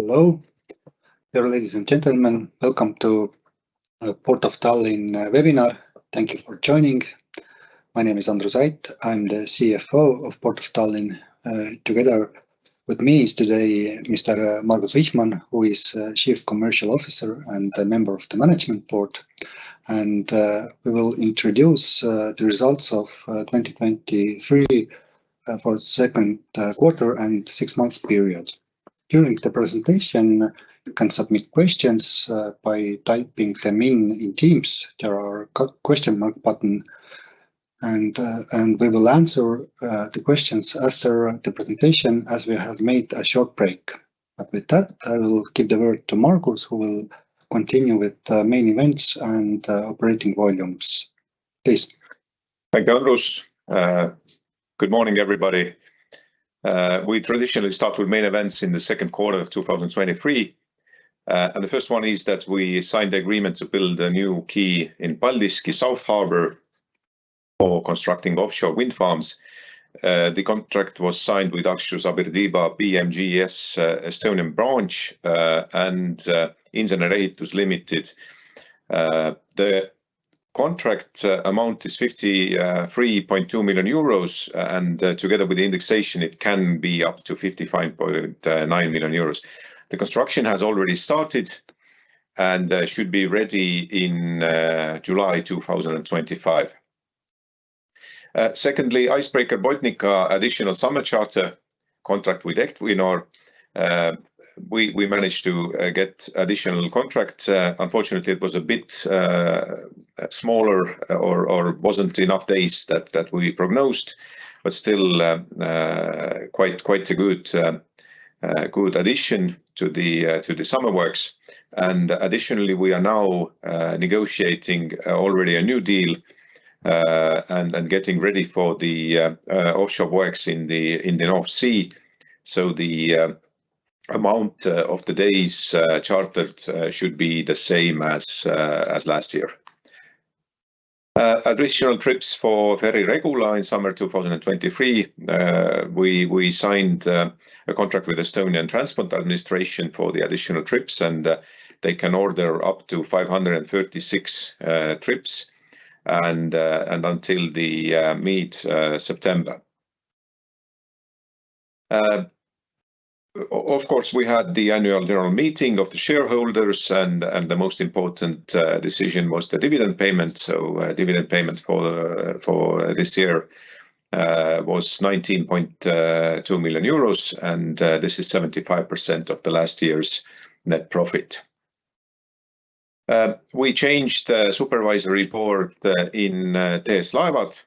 Hello, dear ladies and gentlemen. Welcome to Port of Tallinn webinar. Thank you for joining. My name is Andrus Ait. I'm the CFO of Port of Tallinn. Together with me is today Mr. Margus Vihman, who is Chief Commercial Officer and a member of the Management Board. And we will introduce the results of 2023 for the second quarter and 6 months period. During the presentation, you can submit questions by typing them in Teams. There are a question mark button, and we will answer the questions after the presentation, as we have made a short break. But with that, I will give the word to Margus, who will continue with main events and operating volumes. Please. Thank you, Andrus. Good morning, everybody. We traditionally start with main events in the second quarter of 2023. And the first one is that we signed the agreement to build a new quay in Paldiski South Harbour for constructing offshore wind farms. The contract was signed with Akcius Abertiiba BMGS Estonian branch and Insener-Ehitus Limited. The contract amount is 53.2 million euros, and together with the indexation, it can be up to 55.9 million euros. The construction has already started and should be ready in July 2025. Secondly, Icebreaker Botnica additional summer charter contract with Equinor. We managed to get additional contract. Unfortunately, it was a bit smaller or wasn't enough days that we prognosed, but still quite a good addition to the summer works. And additionally, we are now negotiating already a new deal and getting ready for the offshore works in the North Sea. So the amount of the days chartered should be the same as last year. Additional trips for Ferry Regula in summer 2023. We signed a contract with Estonian Transport Administration for the additional trips, and they can order up to 536 trips and until the mid-September. Of course, we had the annual general meeting of the shareholders, and the most important decision was the dividend payment. So dividend payment for this year was 19.2 million euros, and this is 75% of the last year's net profit. We changed the supervisory board in TS Laevad,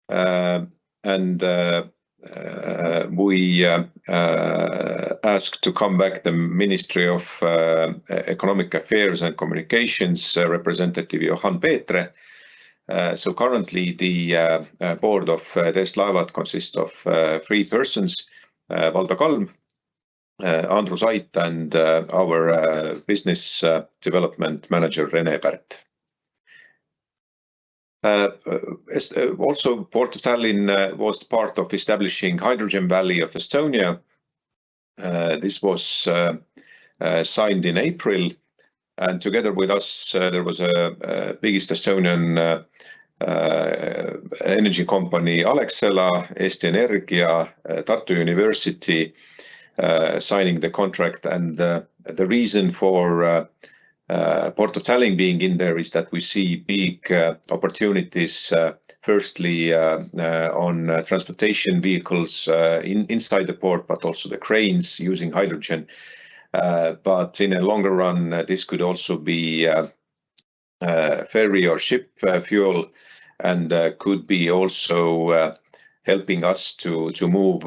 and we asked to come back the Ministry of Economic Affairs and Communications representative Johan Peetre. So currently the board of TS Laevad consists of 3 persons, Valdo Kalm, Andrus Ait, and our business development manager Rene Pärt. Also, Port of Tallinn was part of establishing Hydrogen Valley of Estonia. This was signed in April, and together with us, there was a biggest Estonian energy company, Alexela, Eesti Energia, Tartu University, signing the contract. And the reason for Port of Tallinn being in there is that we see big opportunities, firstly on transportation vehicles inside the port, but also the cranes using hydrogen. But in a longer run, this could also be ferry or ship fuel, and could be also helping us to move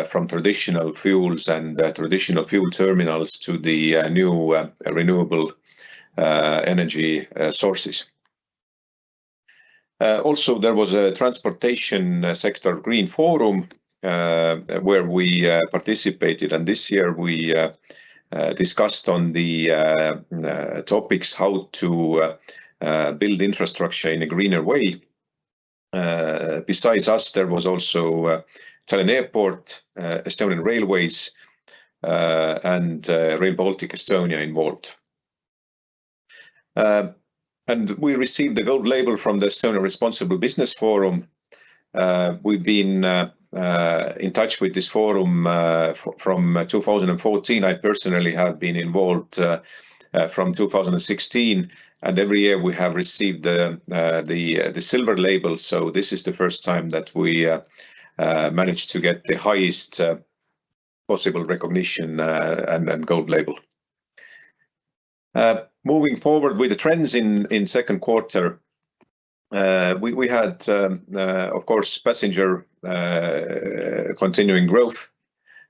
from traditional fuels and traditional fuel terminals to the new renewable energy sources. Also, there was a transportation sector green forum where we participated, and this year we discussed on the topics how to build infrastructure in a greener way. Besides us, there was also Tallinn Airport, Estonian Railways, and Rail Baltic Estonia involved. And we received the gold label from the Estonia Responsible Business Forum. We've been in touch with this forum from 2014. I personally have been involved from 2016, and every year we have received the silver label. So this is the first time that we managed to get the highest possible recognition and gold label. Moving forward with the trends in second quarter, we had, of course, passenger continuing growth,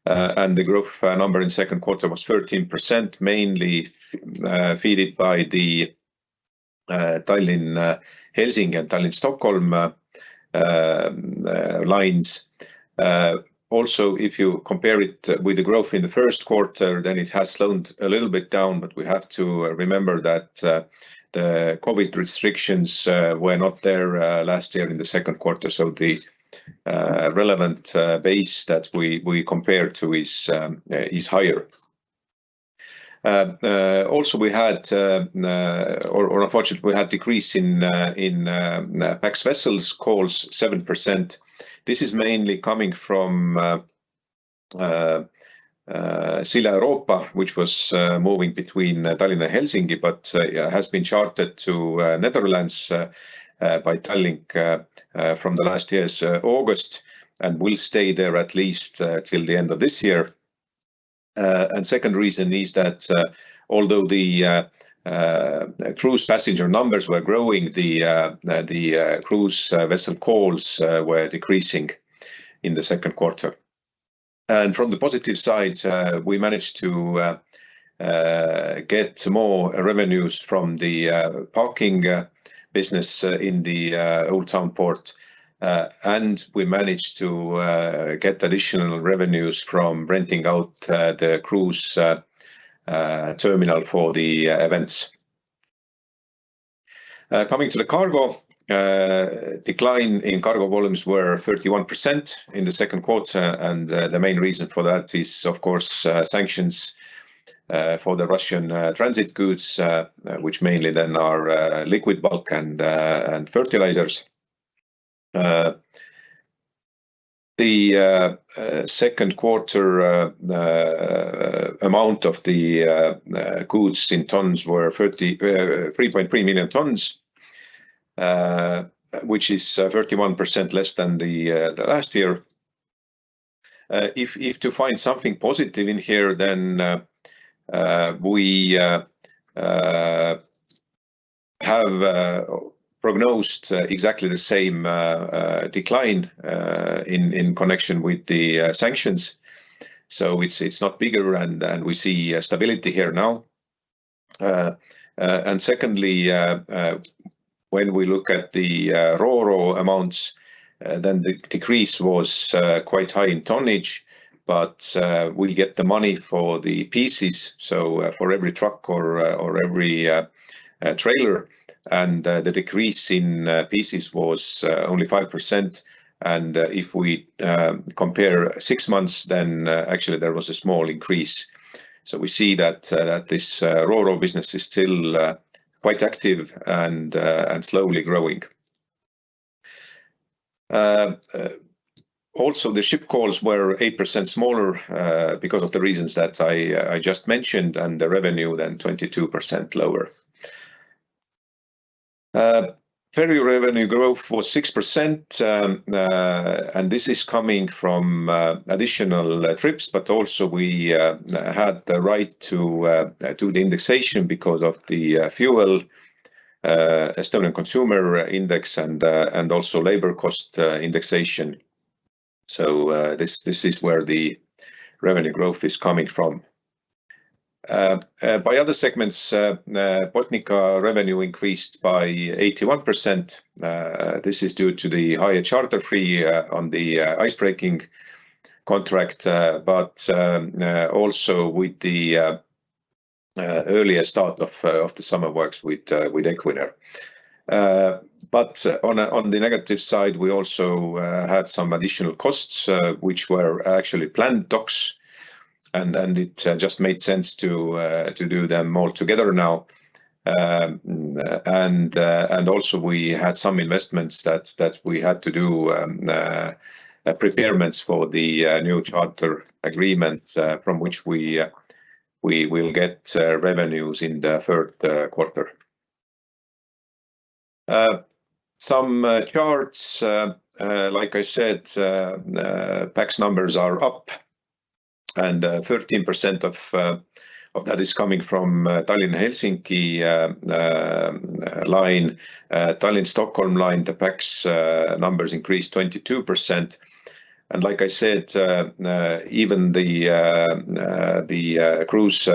and the growth number in second quarter was 13%, mainly feeded by the Tallinn Helsinki and Tallinn Stockholm lines. Also, if you compare it with the growth in the first quarter, then it has slowed a little bit down, but we have to remember that the COVID restrictions were not there last year in the second quarter, so the relevant base that we compare to is higher. Also, we had, or unfortunately, we had decrease in PAX vessels calls 7%. This is mainly coming from Silja Europa, which was moving between Tallinn and Helsinki, but has been chartered to Netherlands by Tallink from the last year's August, and will stay there at least till the end of this year. And second reason is that although the cruise passenger numbers were growing, the cruise vessel calls were decreasing in the second quarter. And from the positive side, we managed to get more revenues from the parking business in the Old Town Port, and we managed to get additional revenues from renting out the cruise terminal for the events. Coming to the cargo, decline in cargo volumes were 31% in the second quarter, and the main reason for that is, of course, sanctions for the Russian transit goods, which mainly then are liquid bulk and fertilizers. The second quarter amount of the goods in tons were 3.3 million tons, which is 31% less than the last year. If to find something positive in here, then we have prognosed exactly the same decline in connection with the sanctions. So it's not bigger, and we see stability here now. And secondly, when we look at the RoRo amounts, then the decrease was quite high in tonnage, but we get the money for the pieces, so for every truck or every trailer, and the decrease in pieces was only 5%. And if we compare 6 months, then actually there was a small increase. So we see that this RoRo business is still quite active and slowly growing. Also, the ship calls were 8% smaller because of the reasons that I just mentioned, and the revenue then 22% lower. Ferry revenue growth was 6%, and this is coming from additional trips, but also we had the right to do the indexation because of the fuel Estonian Consumer Index and also labor cost indexation. So this is where the revenue growth is coming from. By other segments, Botnica revenue increased by 81%. This is due to the higher charter fee on the icebreaking contract, but also with the earlier start of the summer works with Equinor. But on the negative side, we also had some additional costs, which were actually planned docks and it just made sense to do them all together now. And also we had some investments that we had to do preparements for the new charter agreement, from which we will get revenues in the third quarter. Some charts, like I said, PAX numbers are up, and 13% of that is coming from Tallinn-Helsinki line. Tallinn-Stockholm line, the PAX numbers increased 22%. And like I said, even the cruise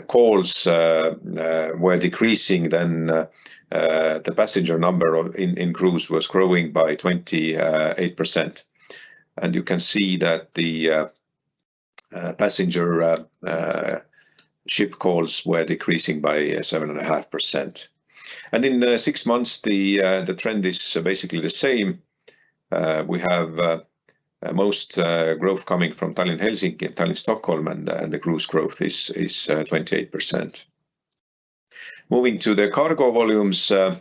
calls were decreasing, then the passenger number in cruise was growing by 28%. And you can see that the passenger ship calls were decreasing by 7.5%. And in 6 months, the trend is basically the same. We have most growth coming from Tallinn-Helsinki and Tallinn-Stockholm, and the cruise growth is 28%. Moving to the cargo volumes, you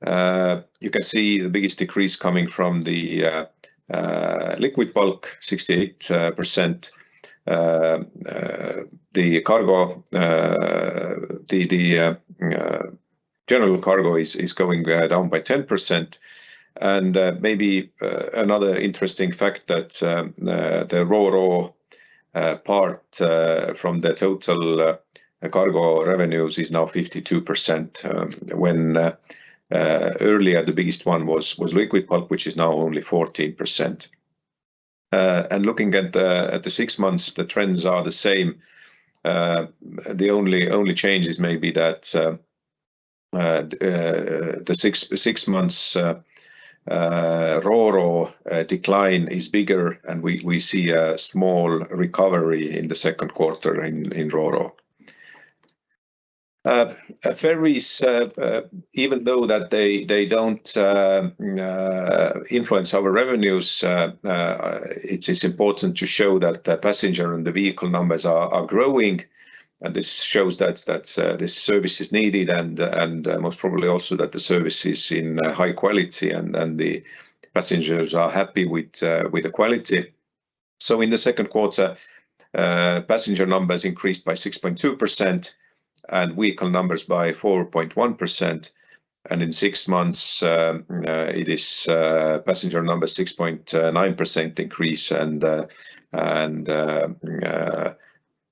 can see the biggest decrease coming from the liquid bulk, 68%. The cargo, the general cargo is going down by 10%. And maybe another interesting fact that the ro-ro part from the total cargo revenues is now 52%, when earlier the biggest one was liquid bulk, which is now only 14%. And looking at the 6 months, the trends are the same. The only change is maybe that the six months ro-ro decline is bigger, and we see a small recovery in the second quarter in ro-ro. Ferries, even though that they don't influence our revenues, it's important to show that the passenger and the vehicle numbers are growing, and this shows that this service is needed, and most probably also that the service is in high quality, and the passengers are happy with the quality. So in the second quarter, passenger numbers increased by 6.2%. and vehicle numbers by 4.1%. And in 6 months, it is passenger numbers 6.9% increase, and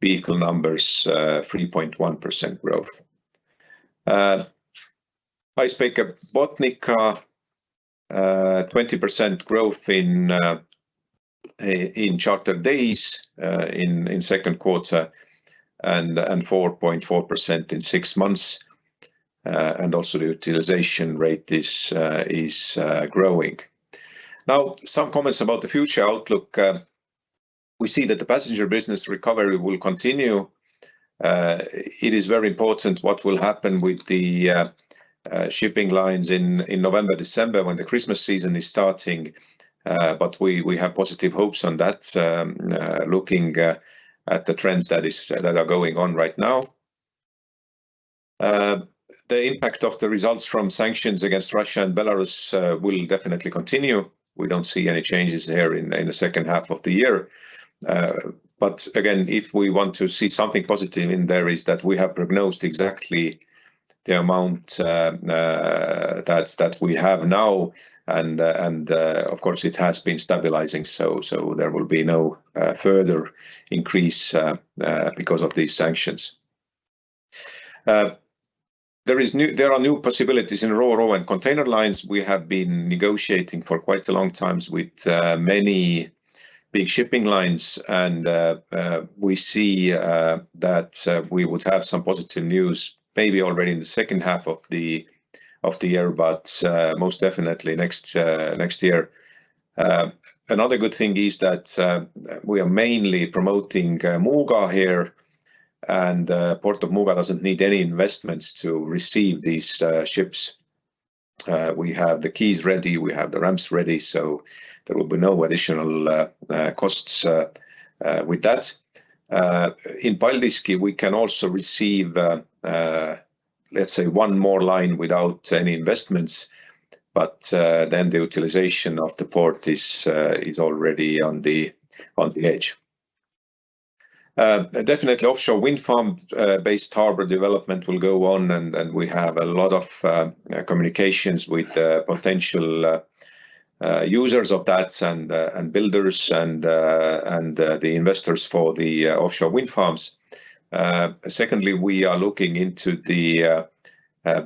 vehicle numbers 3.1% growth. Icebreaker Botnica, 20% growth in charter days in second quarter, and 4.4% in 6 months, and also the utilization rate is growing. Now, some comments about the future outlook. We see that the passenger business recovery will continue. It is very important what will happen with the shipping lines in November, December, when the Christmas season is starting. But we have positive hopes on that, looking at the trends that are going on right now. The impact of the results from sanctions against Russia and Belarus will definitely continue. We don't see any changes here in the second half of the year. But again, if we want to see something positive in there, is that we have prognosed exactly the amount that we have now, and of course it has been stabilizing, so there will be no further increase because of these sanctions. There are new possibilities in ro-ro and container lines. We have been negotiating for quite a long time with many big shipping lines, and we see that we would have some positive news maybe already in the second half of the year, but most definitely next year. Another good thing is that we are mainly promoting Muuga here, and Port of Muuga doesn't need any investments to receive these ships. We have the quays ready, we have the ramps ready, so there will be no additional costs with that. In Paldiski, we can also receive, let's say, one more line without any investments, but then the utilization of the port is already on the edge. Definitely offshore wind farm based harbor development will go on, and we have a lot of communications with potential users of that and builders and the investors for the offshore wind farms. Secondly, we are looking into the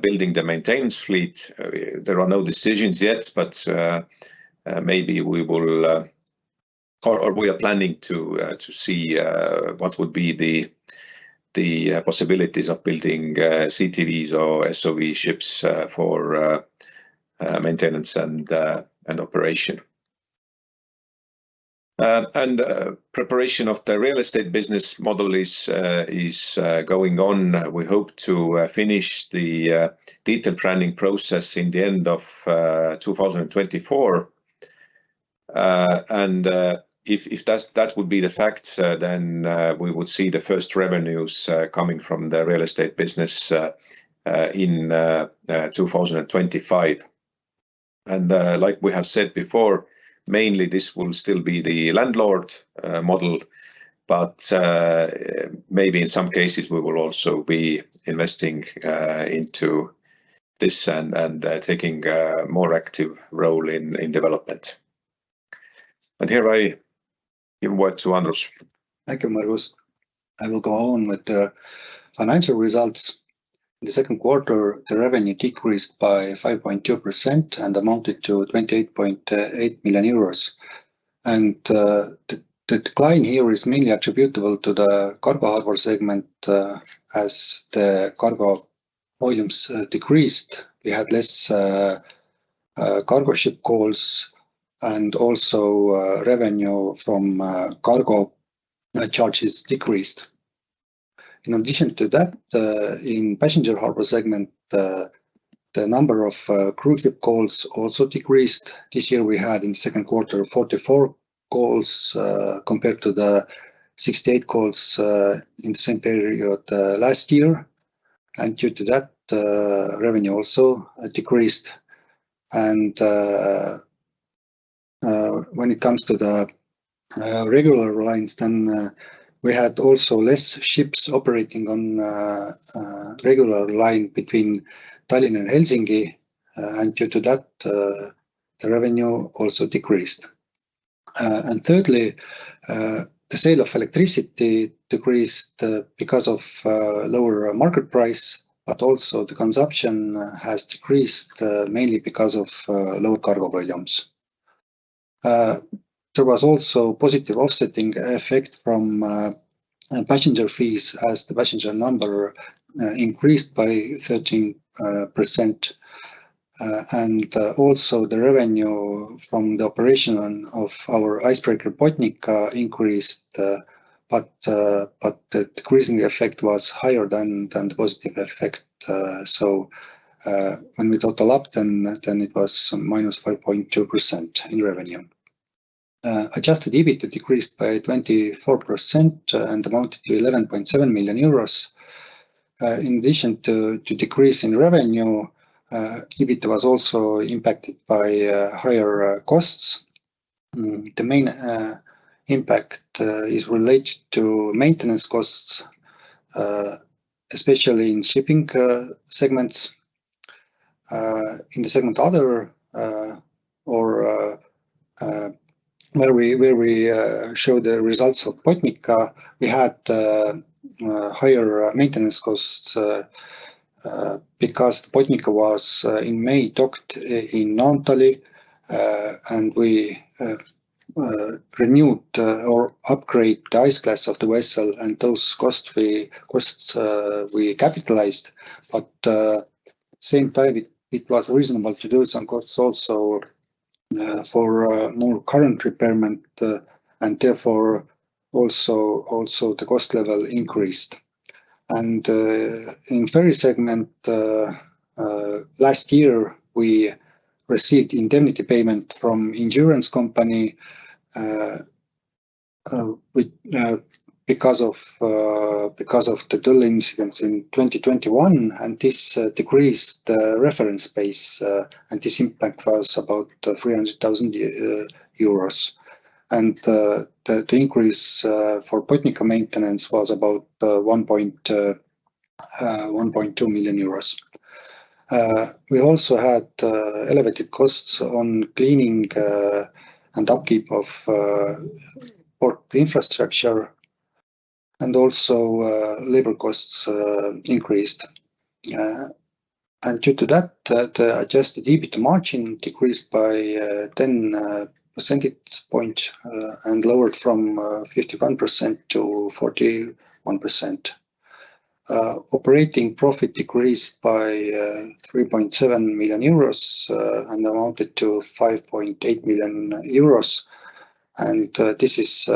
building the maintenance fleet. There are no decisions yet, but maybe we will, or we are planning to see what would be the possibilities of building CTVs or SOV ships for maintenance and operation. Preparation of the real estate business model is going on. We hope to finish the detailed planning process in the end of 2024. If that would be the fact, then we would see the first revenues coming from the real estate business in 2025. And like we have said before, mainly this will still be the landlord model, but maybe in some cases we will also be investing into this and taking a more active role in development. And here I give word to Andrus. Thank you, Margus. I will go on with the financial results. In the second quarter, the revenue decreased by 5.2% and amounted to 28.8 million euros. And the decline here is mainly attributable to the cargo harbor segment, as the cargo volumes decreased. We had less cargo ship calls, and also revenue from cargo charges decreased. In addition to that, in passenger harbor segment, the number of cruise ship calls also decreased. This year we had in the second quarter 44 calls compared to the 68 calls in the same period last year. And due to that, revenue also decreased. And when it comes to the regular lines, then we had also less ships operating on regular line between Tallinn and Helsinki, and due to that, the revenue also decreased. And thirdly, the sale of electricity decreased because of lower market price, but also the consumption has decreased mainly because of lower cargo volumes. There was also positive offsetting effect from passenger fees, as the passenger number increased by 13%. And also the revenue from the operation of our Icebreaker Botnica increased, but the decreasing effect was higher than the positive effect. So when we total up, then it was minus 5.2% in revenue. Adjusted EBITDA decreased by 24% and amounted to 11.7 million euros. In addition to decrease in revenue, EBITDA was also impacted by higher costs. The main impact is related to maintenance costs, especially in shipping segments. In the segment other, where we show the results of Botnica, we had higher maintenance costs because Botnica was in May docked in Naantali, and we renewed or upgrade the ice class of the vessel, and those costs we capitalized. But same time, it was reasonable to do some costs also for more current repairment, and therefore also the cost level increased. And in ferry segment, last year we received indemnity payment from insurance company, because of the dull incidents in 2021, and this decreased the reference base, and this impact was about 300,000 euros. And the increase for Botnica maintenance was about 1.2 million euros. We also had elevated costs on cleaning and upkeep of port infrastructure, and also labor costs increased. And due to that, the adjusted EBITDA margin decreased by 10 percentage points and lowered from 51% to 41%. Operating profit decreased by 3.7 million euros and amounted to 5.8 million euros. And this is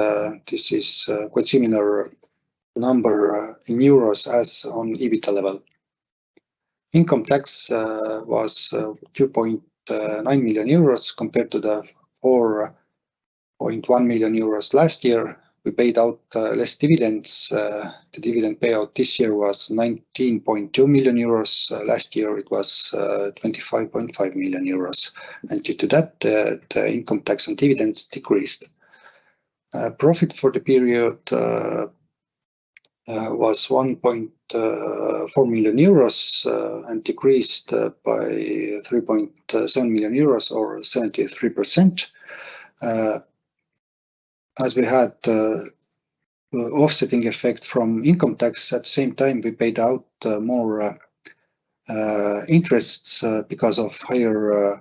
quite similar number in euros as on EBITDA level. Income tax was 2.9 million euros compared to the 4.1 million euros last year. We paid out less dividends. The dividend payout this year was 19.2 million euros. Last year it was 25.5 million euros. And due to that, the income tax and dividends decreased. Profit for the period was 1.4 million euros and decreased by 3.7 million euros or 73%. As we had offsetting effect from income tax, at the same time we paid out more interests because of higher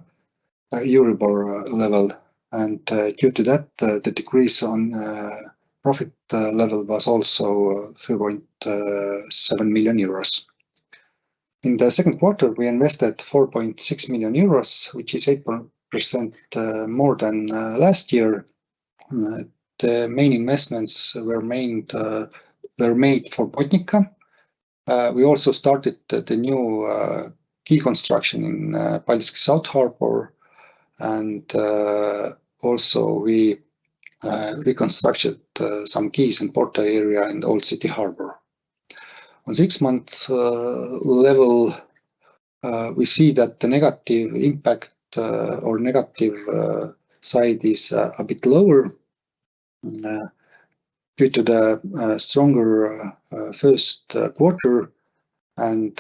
Euribor level, and due to that the decrease on profit level was also 3.7 million euros. In the second quarter we invested 4.6 million euros, which is 8% more than last year. The main investments were made for Botnica. We also started the new quay construction in Paldiski South Harbour, and also we reconstructed some quays in Porto area and Old City Harbour. On 6-month level, we see that the negative impact or negative side is a bit lower due to the stronger first quarter, and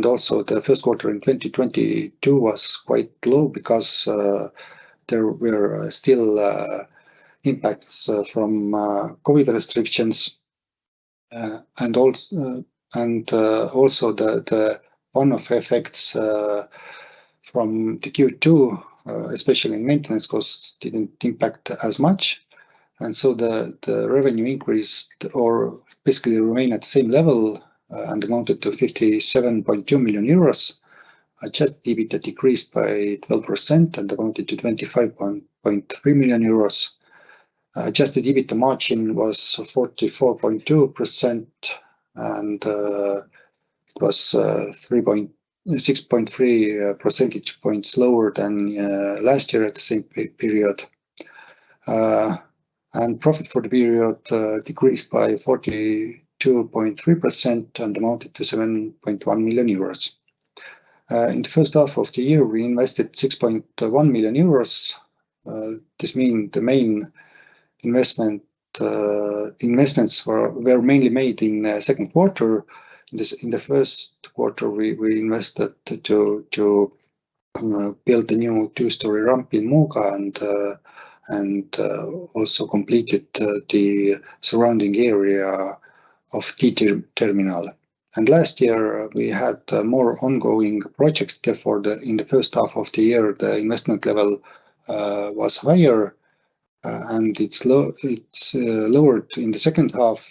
also the first quarter in 2022 was quite low because there were still impacts from COVID restrictions, and also the one-off effects from the Q2, especially in maintenance costs, didn't impact as much. And so the revenue increased or basically remained at the same level and amounted to 57.2 million euros. Adjusted EBITDA decreased by 12% and amounted to 25.3 million euros. Adjusted EBITDA margin was 44.2% and was 6.3 percentage points lower than last year at the same period. And profit for the period decreased by 42.3% and amounted to 7.1 million euros. In the first half of the year, we invested 6.1 million euros. This means the main investments were mainly made in the second quarter. In the first quarter, we invested to build a new 2-story ramp in Muuga and also completed the surrounding area of terminal. And last year we had more ongoing projects. Therefore, in the first half of the year, the investment level was higher, and it's lowered in the second half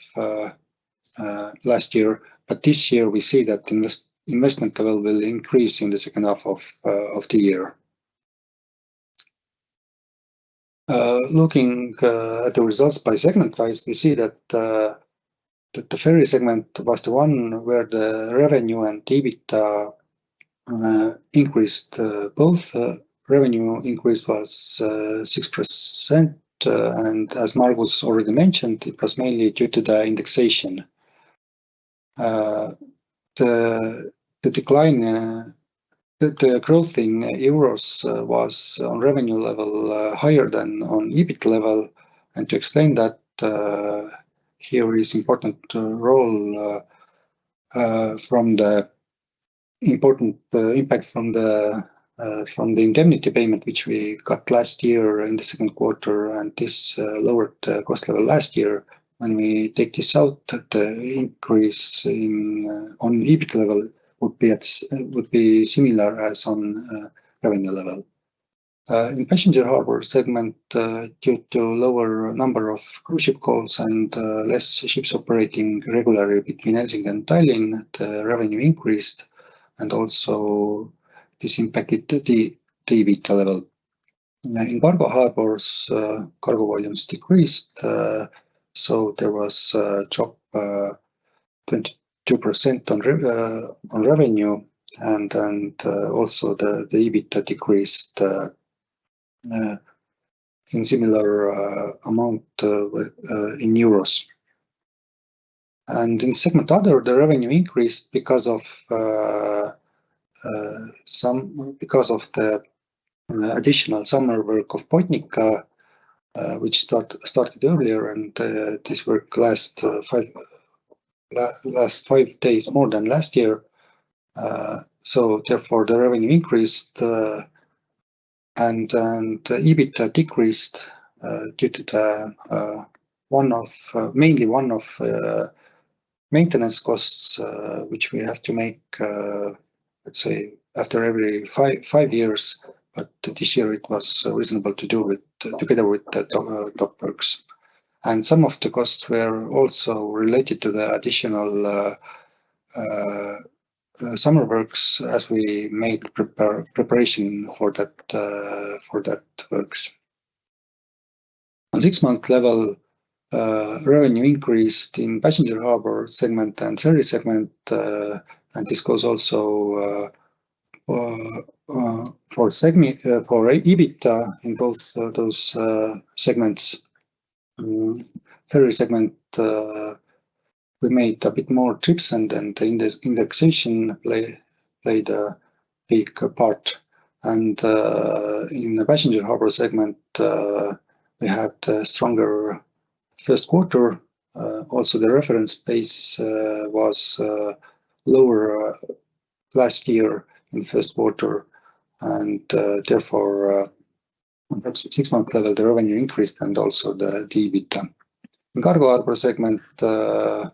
last year. But this year we see that investment level will increase in the second half of the year. Looking at the results by segment wise, we see that the ferry segment was the one where the revenue and EBITDA increased. Both revenue increase was 6% and as Margus already mentioned, it was mainly due to the indexation. The decline, the growth in euros was on revenue level higher than on EBIT level, and to explain that, here is important role from the important impact from the indemnity payment which we got last year in the second quarter, and this lowered the cost level last year. When we take this out, the increase in on EBIT level would be similar as on revenue level. In passenger harbour segment, due to lower number of cruise ship calls and less ships operating regularly between Helsinki and Tallinn, the revenue increased, and also this impacted the EBIT level. In cargo harbours, cargo volumes decreased, so there was a drop 22% on revenue, and also the EBIT decreased in similar amount in euros. And in segment other, the revenue increased because of the additional summer work of Botnica, which started earlier, and this work last 5 days more than last year. So therefore, the revenue increased, and the EBIT decreased due to the mainly one-off maintenance costs, which we have to make, let's say, after every five years. But this year it was reasonable to do it together with the dock works. And some of the costs were also related to the additional summer works, as we made preparation for that works. On 6-month level, revenue increased in passenger harbour segment and ferry segment, and this goes also for EBIT in both those segments. Ferry segment, we made a bit more trips, and then the indexation played a big part. And in the passenger harbour segment, we had a stronger first quarter. Also, the reference base was lower last year in first quarter, and therefore, on 6-month level, the revenue increased, and also the EBIT. In cargo harbour segment, the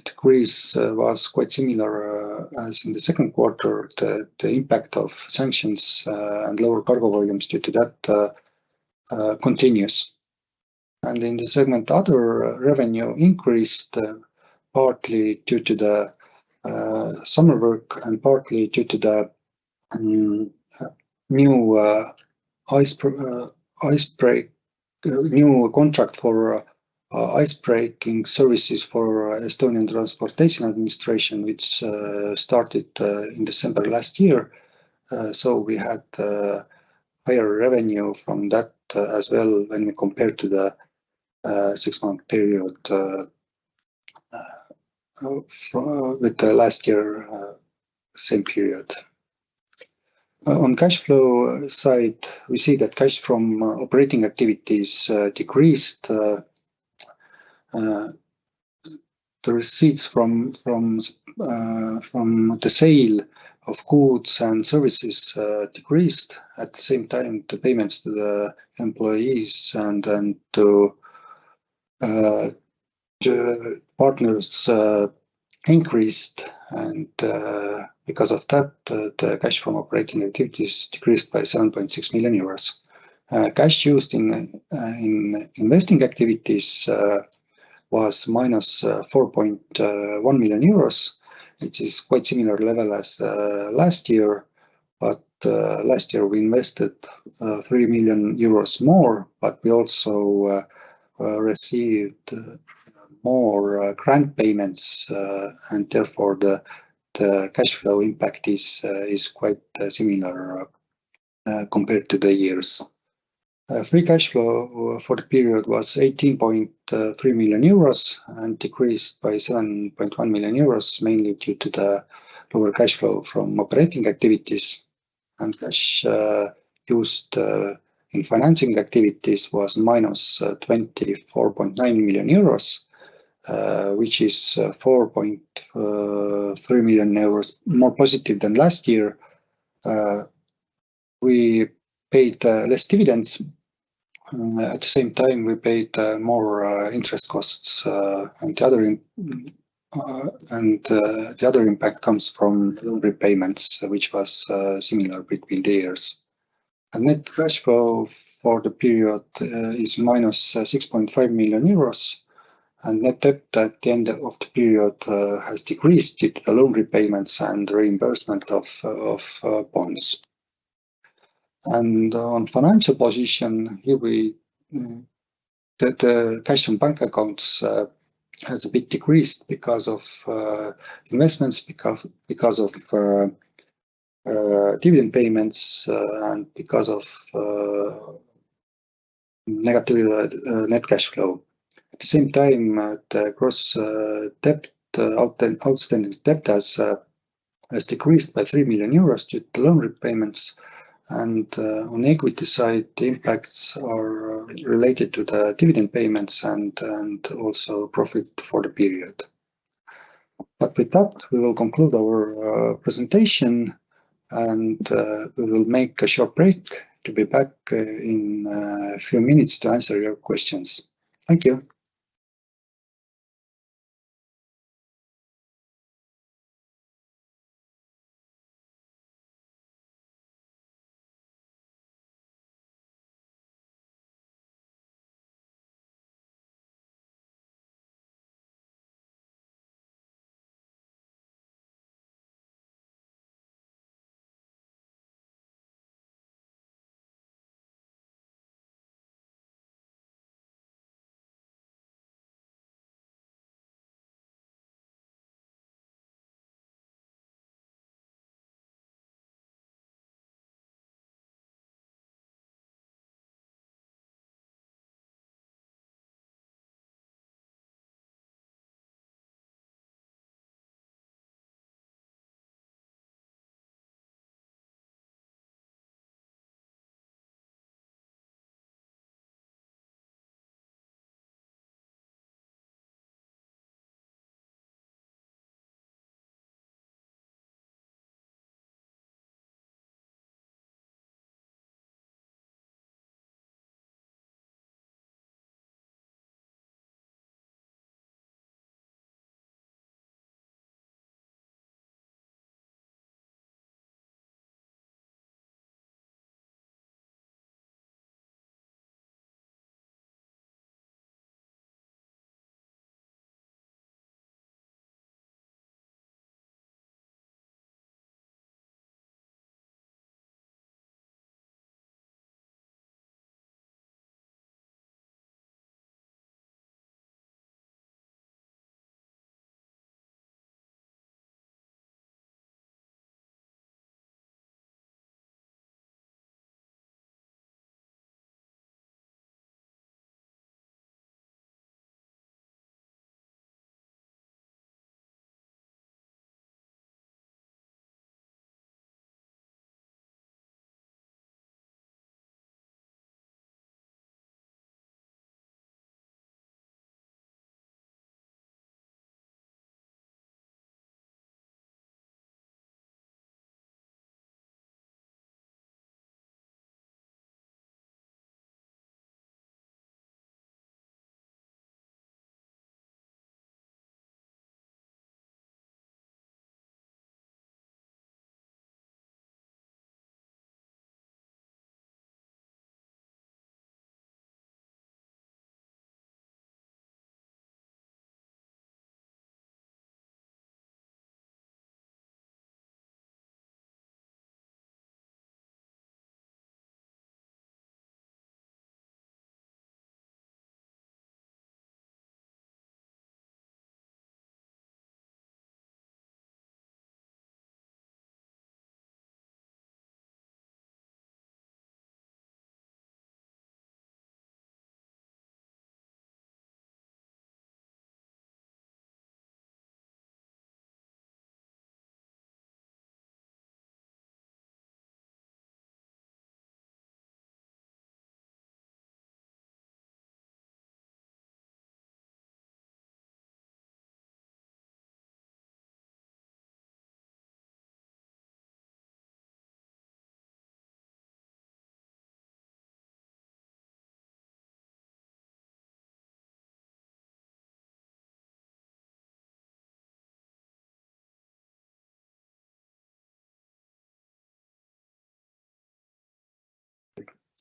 decrease was quite similar as in the second quarter. The impact of sanctions and lower cargo volumes due to that continues. And in the segment other, revenue increased partly due to the summer work and partly due to the new new contract for icebreaking services for Estonian Transportation Administration, which started in December last year. So we had higher revenue from that as well when we compare to the 6-month period with the last year same period. On cash flow side, we see that cash from operating activities decreased. The receipts from the sale of goods and services decreased. At the same time, the payments to the employees and to partners increased, and because of that, the cash from operating activities decreased by 7.6 million euros. Cash used in investing activities was minus 4.1 million euros. It is quite similar level as last year, but last year we invested 3 million euros more, but we also received more grant payments, and therefore the cash flow impact is quite similar compared to the years. Free cash flow for the period was 18.3 million euros and decreased by 7.1 million euros, mainly due to the lower cash flow from operating activities, and cash used in financing activities was minus 24.9 million euros, which is 4.3 million euros more positive than last year. We paid less dividends. At the same time, we paid more interest costs, and the other impact comes from loan repayments, which was similar between the years. And net cash flow for the period is minus 6.5 million euros, and net debt at the end of the period has decreased due to the loan repayments and reimbursement of bonds. And on financial position, here the cash on bank accounts has a bit decreased because of investments, because of dividend payments, and because of negative net cash flow. At the same time, the gross debt, outstanding debt has decreased by 3 million euros due to loan repayments. And on the equity side, the impacts are related to the dividend payments and also profit for the period. But with that, we will conclude our presentation, and we will make a short break to be back in a few minutes to answer your questions. Thank you.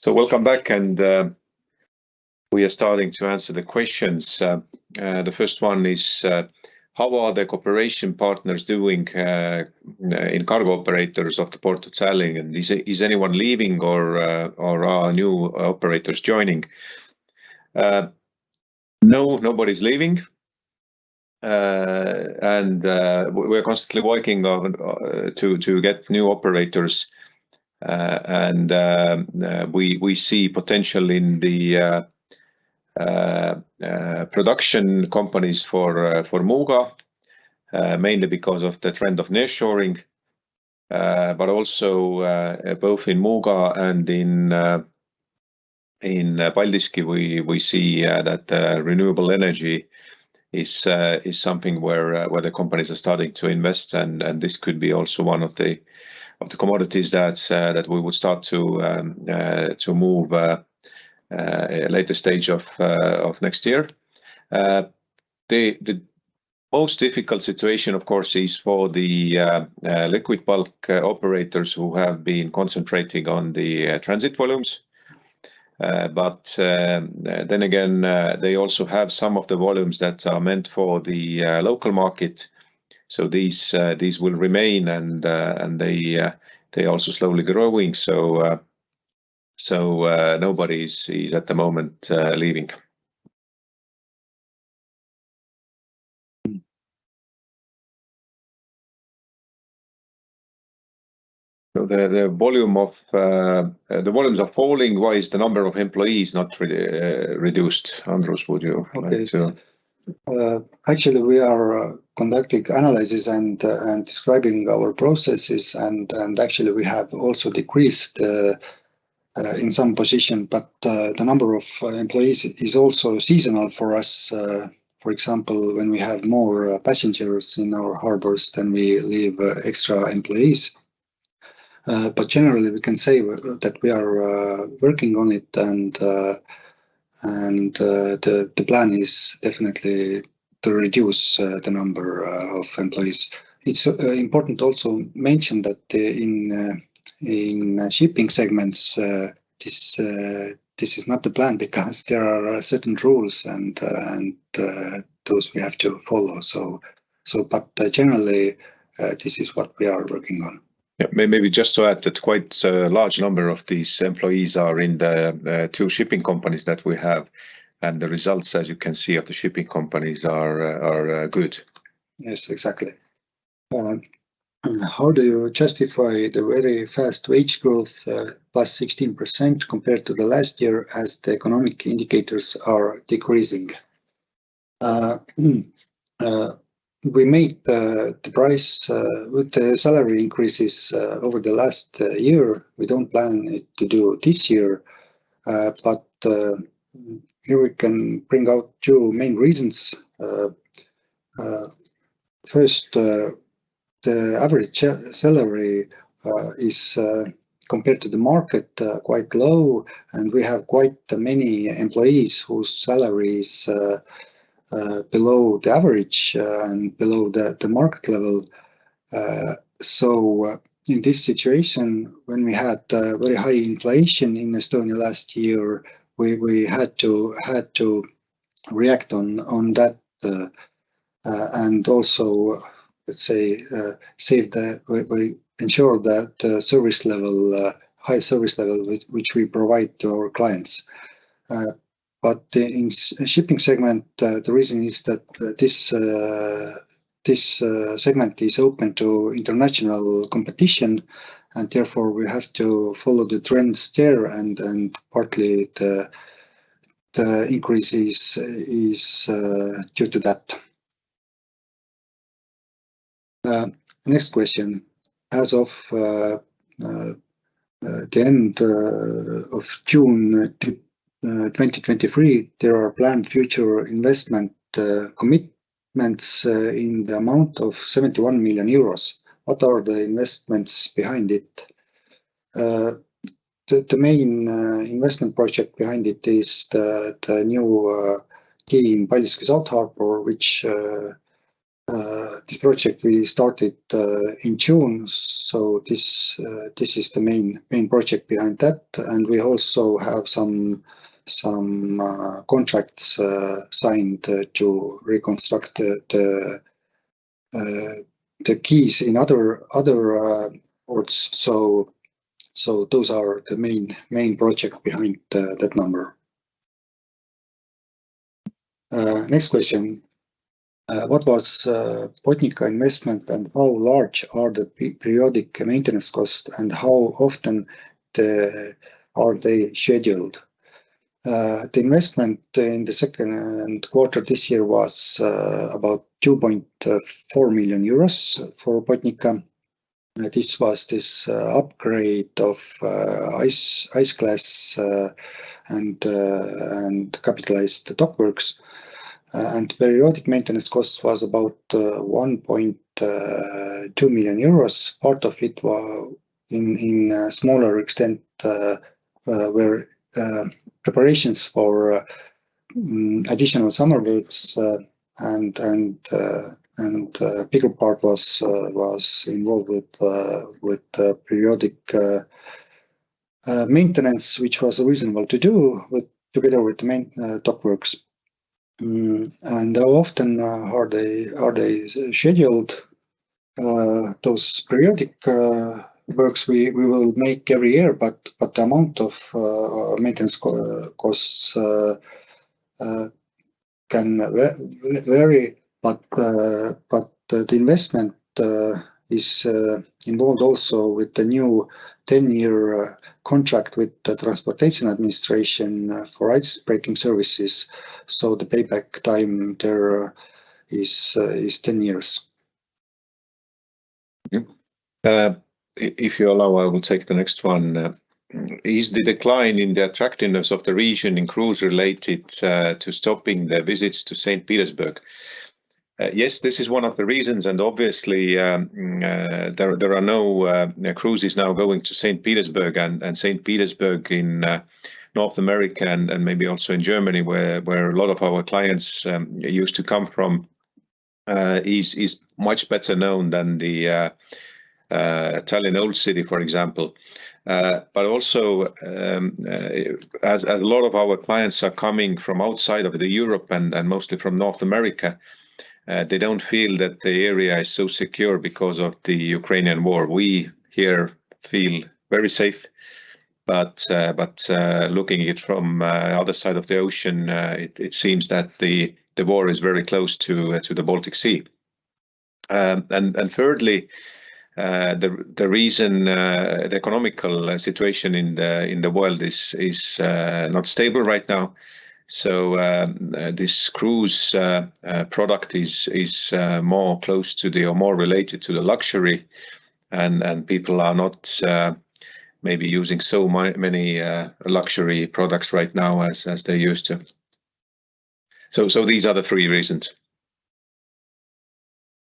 So welcome back, and we are starting to answer the questions. The first one is, how are the cooperation partners doing in cargo operators of the Port of Tallinn, and is anyone leaving or are new operators joining? No, nobody's leaving. And we're constantly working on to get new operators, and we see potential in the production companies for Muuga, mainly because of the trend of nearshoring, but also both in Muuga and in Paldiski we see that renewable energy is something where the companies are starting to invest, and this could be also one of the commodities that we would start to move a later stage of next year. The most difficult situation, of course, is for the liquid bulk operators who have been concentrating on the transit volumes. But then again, they also have some of the volumes that are meant for the local market. So these will remain, and they also slowly growing. So nobody is at the moment leaving. So the volumes are falling. Why is the number of employees not reduced? Andrus, would you like to? Actually, we are conducting analysis and describing our processes, and actually we have also decreased in some position, but the number of employees is also seasonal for us. For example, when we have more passengers in our harbors, then we leave extra employees. But generally, we can say that we are working on it, and the plan is definitely to reduce the number of employees. It's important also mention that in shipping segments, this is not the plan, because there are certain rules and those we have to follow. But generally, this is what we are working on. Yeah, maybe just to add that quite a large number of these employees are in the two shipping companies that we have, and the results, as you can see, of the shipping companies are good. Yes, exactly. How do you justify the very fast wage growth, plus 16% compared to the last year, as the economic indicators are decreasing? We made the price with the salary increases over the last year. We don't plan it to do this year, but here we can bring out two main reasons. First, the average salary is compared to the market quite low, and we have quite many employees whose salary is below the average and below the market level. So in this situation, when we had very high inflation in Estonia last year, we had to react on that, and also, let's say, we ensure that the service level, high service level, which we provide to our clients. But in shipping segment, the reason is that this segment is open to international competition, and therefore we have to follow the trends there, and partly the increase is due to that. Next question. As of the end of June 2023, there are planned future investment commitments in the amount of 71 million euros. What are the investments behind it? The main investment project behind it is the new quay in Paldiski South Harbour, which This project we started in June, so this is the main project behind that, and we also have some contracts signed to reconstruct the quays in other ports. So those are the main project behind that number. Next question. What was Botnica investment and how large are the periodic maintenance costs and how often are they scheduled? The investment in the second quarter this year was about 2.4 million euros for Botnica. This was upgrade of ice class and capitalized dockworks. And periodic maintenance costs was about 1.2 million euros. Part of it was in a smaller extent were preparations for additional summer works, and bigger part was involved with periodic maintenance, which was reasonable to do together with the main dockworks. And how often are they scheduled? Those periodic works we will make every year, but the amount of maintenance costs can vary. But the investment is involved also with the new 10-year contract with the Transportation Administration for ice-breaking services. So the payback time there is 10 years. If you allow, I will take the next one. Is the decline in the attractiveness of the region in cruise related to stopping the visits to St. Petersburg? Yes, this is one of the reasons, and obviously there are no cruises now going to St. Petersburg, and St. Petersburg in North America and maybe also in Germany, where a lot of our clients used to come from, is much better known than the Tallinn Old City, for example. But also, as a lot of our clients are coming from outside of Europe and mostly from North America, they don't feel that the area is so secure because of the Ukrainian war. We here feel very safe, but looking at it from other side of the ocean, it seems that the war is very close to the Baltic Sea. And thirdly, the reason the economical situation in the world is not stable right now. So this cruise product is more close to or more related to the luxury, and people are not maybe using so many luxury products right now as they used to. So these are the three reasons.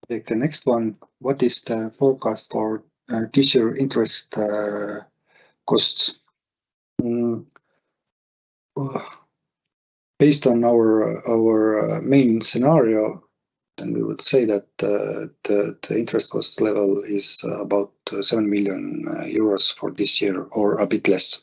Take the next one. What is the forecast for this year interest costs? Based on our main scenario, then we would say that the interest cost level is about 7 million euros for this year, or a bit less.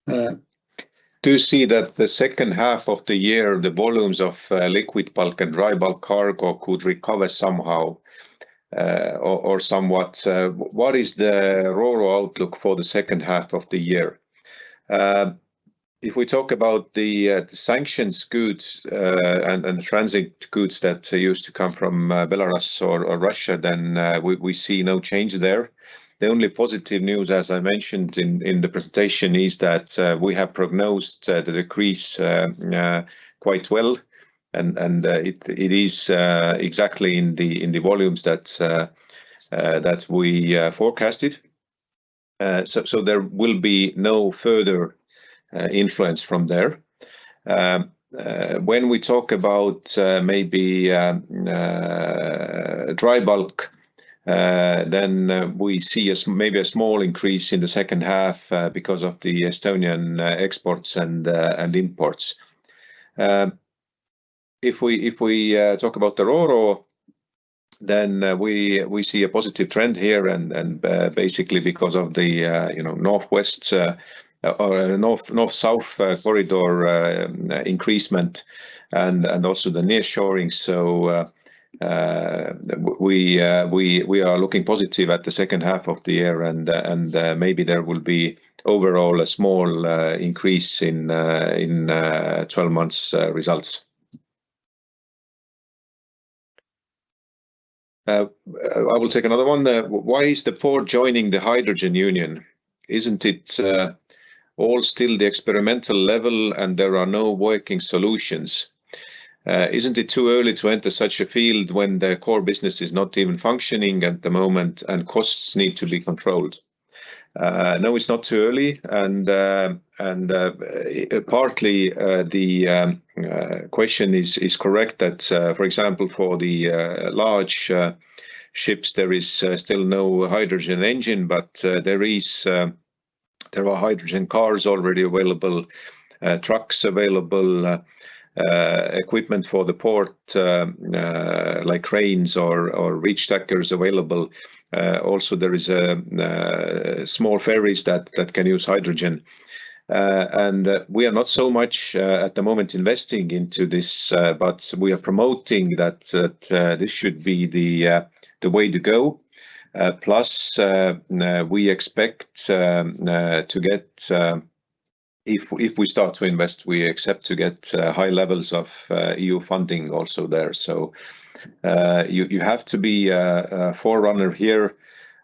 Do you see that the second half of the year, the volumes of liquid bulk and dry bulk cargo could recover somehow or somewhat? What is the RoRo outlook for the second half of the year? If we talk about the sanctions goods and the transit goods that used to come from Belarus or Russia, then we see no change there. The only positive news, as I mentioned in the presentation, is that we have prognosed the decrease quite well, and it is exactly in the volumes that we forecasted. So there will be no further influence from there. When we talk about maybe dry bulk, then we see maybe a small increase in the second half because of the Estonian exports and imports. if we talk about the Ro-Ro, then we see a positive trend here, and basically because of the northwest or north-south corridor increasement, and also the nearshoring. So we are looking positive at the second half of the year, and maybe there will be overall a small increase in 12 months results. I will take another one. Why is the port joining the hydrogen union? Isn't it all still the experimental level and there are no working solutions? Isn't it too early to enter such a field when the core business is not even functioning at the moment and costs need to be controlled? No, it's not too early, and partly the question is correct that, for example, for the large ships there is still no hydrogen engine, but there are hydrogen cars already available, trucks available, equipment for the port like cranes or reach stackers available. Also there is small ferries that can use hydrogen, and we are not so much at the moment investing into this, but we are promoting that this should be the way to go. Plus we expect to get if we start to invest, we accept to get high levels of EU funding also there. So you have to be a forerunner here,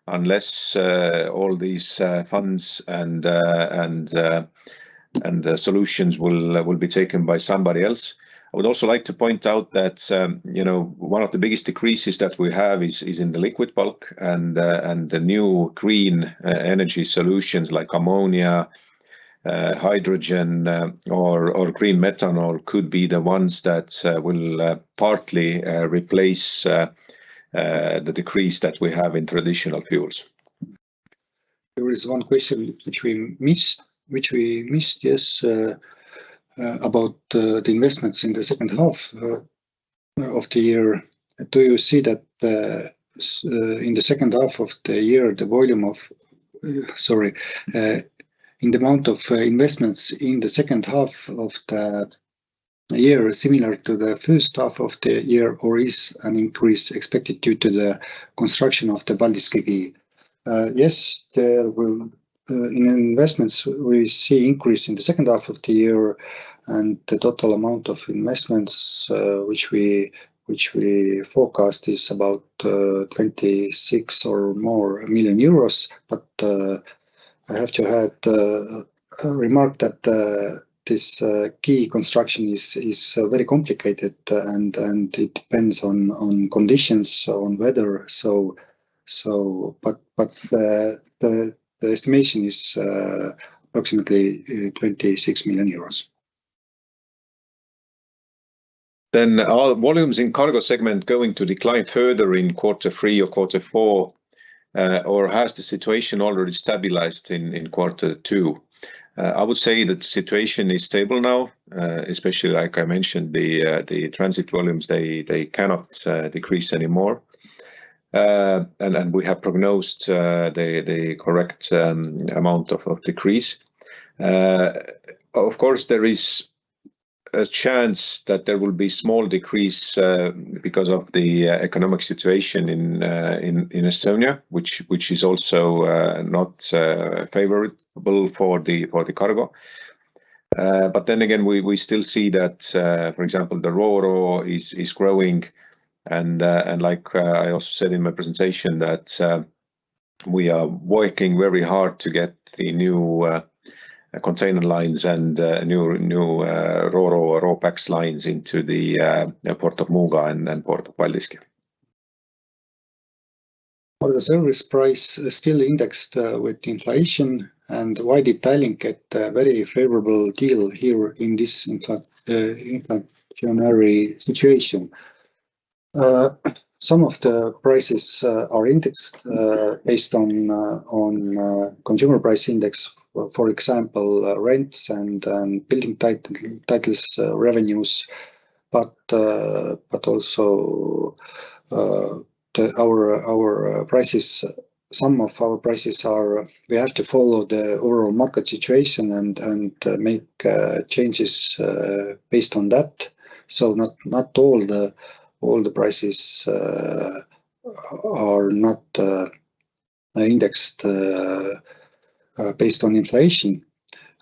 unless all these funds and the solutions will be taken by somebody else. I would also like to point out that one of the biggest decreases that we have is in the liquid bulk, and the new green energy solutions like ammonia, hydrogen, or green methanol could be the ones that will partly replace the decrease that we have in traditional fuels. There is one question which we missed, yes, about the investments in the second half of the year. Do you see that in the second half of the year, the volume of, in the amount of investments in the second half of the year similar to the first half of the year, or is an increase expected due to the construction of the Paldiski quay? Yes, there will in investments we see increase in the second half of the year, and the total amount of investments which we forecast is about 26 or more million euros. But I have to add a remark that this quay construction is very complicated, and it depends on conditions, on weather. But the estimation is approximately 26 million euros. Then are volumes in cargo segment going to decline further in Q3 or Q4, or has the situation already stabilized in Q2? I would say that the situation is stable now, especially like I mentioned, the transit volumes, they cannot decrease anymore. And we have prognosed the correct amount of decrease. Of course, there is a chance that there will be small decrease because of the economic situation in Estonia, which is also not favorable for the cargo. But then again, we still see that, for example, the Ro-Ro is growing, and like I also said in my presentation, that we are working very hard to get the new container lines and new Ro-Ro Ro-Pax lines into the port of Muuga and port of Paldiski. Are the service price still indexed with inflation, and why did Tallinn get a very favorable deal here in this inflationary situation? Some of the prices are indexed based on consumer price index, for example, rents and building titles revenues. but also our prices. Some of our prices are, we have to follow the overall market situation and make changes based on that. So not all the prices are not indexed based on inflation.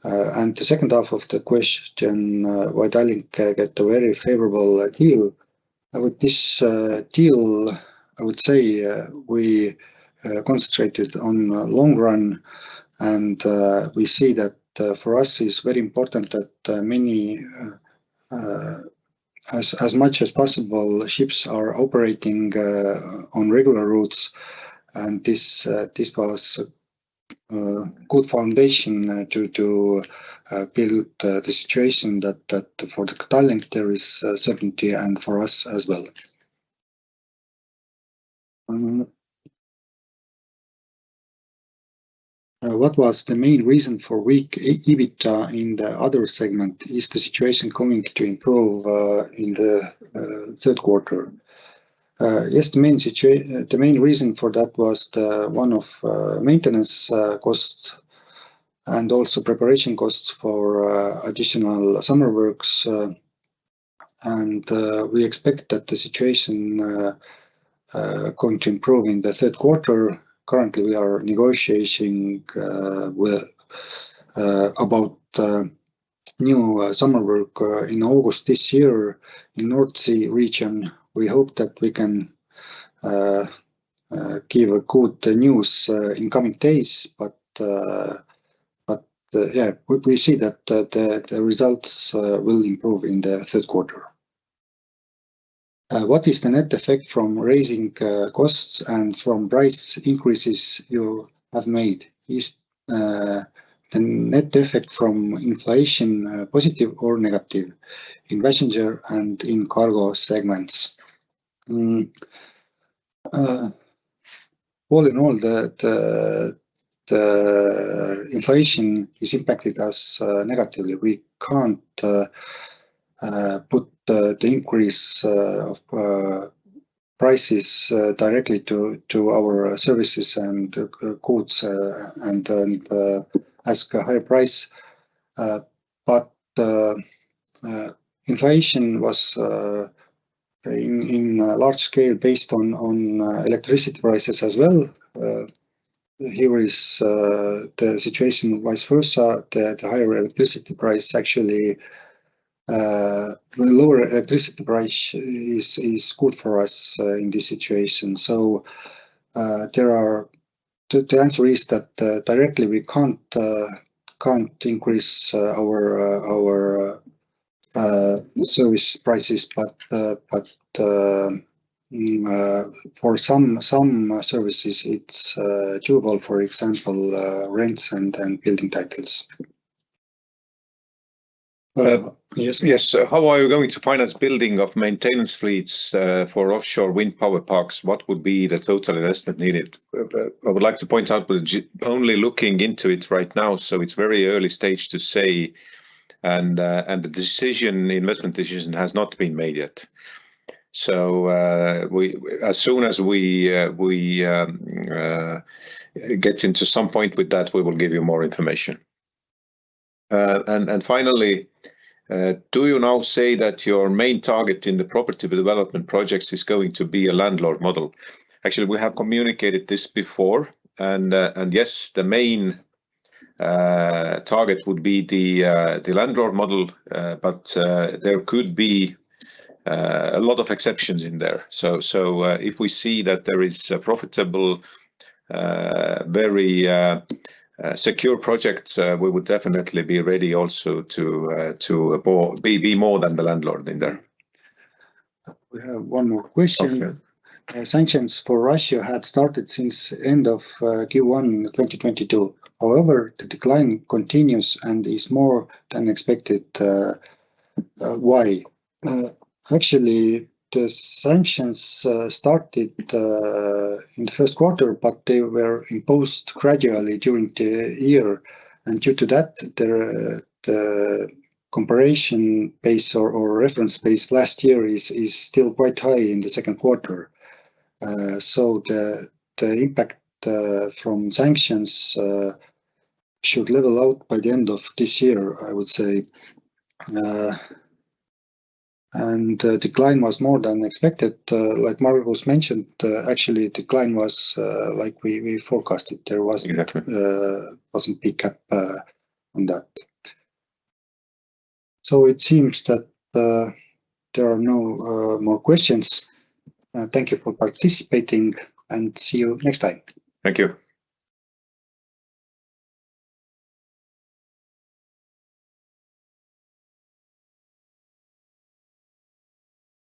And the second half of the question, why Tallinn get a very favorable deal. With this deal, I would say we concentrated on long run, and we see that for us is very important that many as much as possible ships are operating on regular routes, and this was a good foundation to build the situation that for the Tallinn there is certainty, and for us as well. What was the main reason for weak EBITDA in the other segment? Is the situation going to improve in the third quarter? Yes, the main reason for that was the one-off maintenance costs and also preparation costs for additional summer works, and we expect that the situation going to improve in the third quarter. Currently, we are negotiating about new summer work in August this year in North Sea region. We hope that we can give a good news in coming days, but yeah, we see that the results will improve in the third quarter. What is the net effect from raising costs and from price increases you have made? Is the net effect from inflation positive or negative in passenger and in cargo segments? All in all, the inflation is impacted us negatively. We can't put the increase of prices directly to our services and goods and ask a higher price. But inflation was in large scale based on electricity prices as well. Here is the situation vice versa. The higher electricity price actually, the lower electricity price is good for us in this situation. So the answer is that directly we can't increase our service prices, but for some services it's doable. For example, rents and building titles. Yes. How are you going to finance building of maintenance fleets for offshore wind power parks? What would be the total investment needed? I would like to point out we're only looking into it right now, so it's very early stage to say, and the investment decision has not been made yet. So as soon as we get into some point with that, we will give you more information. And finally, do you now say that your main target in the property development projects is going to be a landlord model? Actually, we have communicated this before, and yes, the main target would be the landlord model, but there could be a lot of exceptions in there. So if we see that there is a profitable, very secure projects, we would definitely be ready also to be more than the landlord in there. We have one more question. Okay. Sanctions for Russia had started since end of Q1 2022. However, the decline continues and is more than expected. Why? Actually, the sanctions started in the first quarter, but they were imposed gradually during the year, and due to that, the comparison base or reference base last year is still quite high in the second quarter. So the impact from sanctions should level out by the end of this year, I would say. And decline was more than expected. Like Margus mentioned, actually decline was like we forecasted. There wasn't wasn't big gap on that. So it seems that there are no more questions. Thank you for participating and see you next time. Thank you.